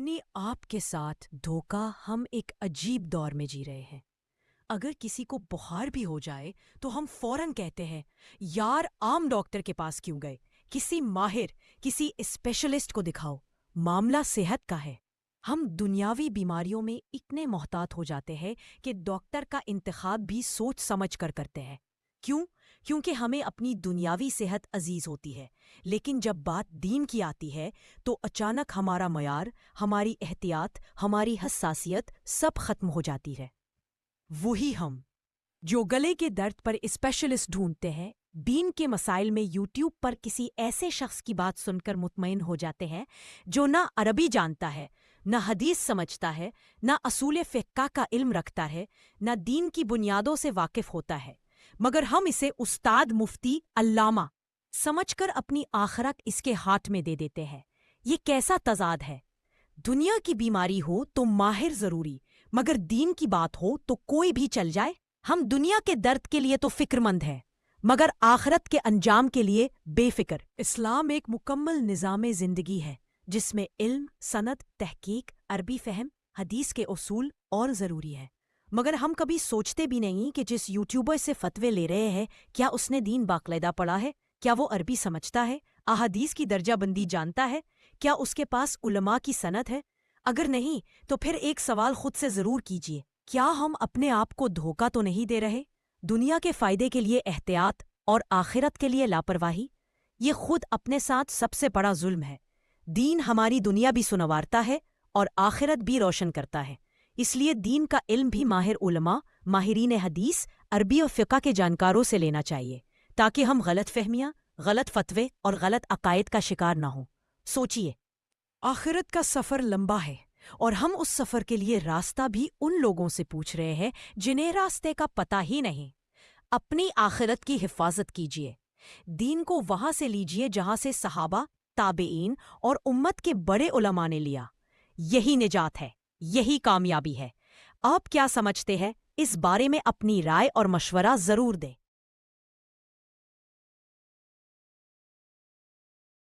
اپنی آپ کے ساتھ دھوکا ہم ایک عجیب دور میں جی رہے ہیں۔ اگر کسی کو بخار بھی ہو جائے تو ہم فوراً کہتے ہیں یار عام ڈاکٹر کے پاس کیوں گئے، کسی ماہر کسی اسپیشلسٹ کو دکھاؤ، معاملہ صحت کا ہے۔ ہم دنیاوی بیماریوں میں اتنے محتاط ہو جاتے ہیں کہ ڈاکٹر کا انتخاب بھی سوچ سمجھ کر کرتے ہیں۔ کیوں؟ کیونکہ ہمیں اپنی دنیاوی صحت عزیز ہوتی ہے، لیکن جب بات دین کی آتی ہے تو اچانک ہمارا معیار، ہماری احتیاط، ہماری حساسیت سب ختم ہو جاتی ہے۔ وہی ہم جو گلے کے درد پر اسپیشلسٹ ڈھونڈتے ہیں، دین کے مسائل میں یوٹیوب پر کسی ایسے شخص کی بات سن کر مطمئن ہو جاتے ہیں جو نہ عربی جانتا ہے، نہ حدیث سمجھتا ہے، نہ اصول فقہ کا علم رکھتا ہے، نہ دین کی بنیادوں سے واقف ہوتا ہے، مگر ہم اسے استاد، مفتی، علامہ سمجھ کر اپنی آخرت اس کے ہاتھ میں دے دیتے ہیں۔ یہ کیسا تضاد ہے؟ دنیا کی بیماری ہو تو ماہر ضروری، مگر دین کی بات ہو تو کوئی بھی چل جائے۔ ہم دنیا کے درد کے لیے تو فکر مند ہیں، مگر آخرت کے انجام کے لیے بے فکر۔ اسلام ایک مکمل نظام زندگی ہے جس میں علم، سند، تحقیق، عربی فہم، حدیث کے اصول اور ضروری ہے، مگر ہم کبھی سوچتے بھی نہیں کہ جس یوٹیوبر سے فتوے لے رہے ہیں کیا اس نے دین باقاعدہ پڑھا ہے؟ کیا وہ عربی سمجھتا ہے؟ احادیث کی درجہ بندی جانتا ہے؟ کیا اس کے پاس علماء کی سند ہے؟ اگر نہیں تو پھر ایک سوال خود سے ضرور کیجیے، کیا ہم اپنے آپ کو دھوکہ تو نہیں دے رہے؟ دنیا کے فائدے کے لیے احتیاط اور آخرت کے لیے لاپرواہی، یہ خود اپنے ساتھ سب سے بڑا ظلم ہے۔ دین ہماری دنیا بھی سنوارتا ہے اور آخرت بھی روشن کرتا ہے، اس لیے دین کا علم بھی ماہر علماء، ماہرین حدیث، عربی اور فقہ کے جانکاروں سے لینا چاہیے، تاکہ ہم غلط فہمیاں، غلط فتوے اور غلط عقائد کا شکار نہ ہوں۔ سوچئے، آخرت کا سفر لمبا ہے اور ہم اس سفر کے لیے راستہ بھی ان لوگوں سے پوچھ رہے ہیں جنہیں راستے کا پتہ ہی نہیں۔ اپنی آخرت کی حفاظت کیجیے، دین کو وہاں سے لیجیے جہاں سے صحابہ، تابعین اور امت کے بڑے علماء نے لیا۔ یہی نجات ہے، یہی کامیابی ہے۔ آپ کیا سمجھتے ہیں؟ اس بارے میں اپنی رائے اور مشورہ ضرور دیں۔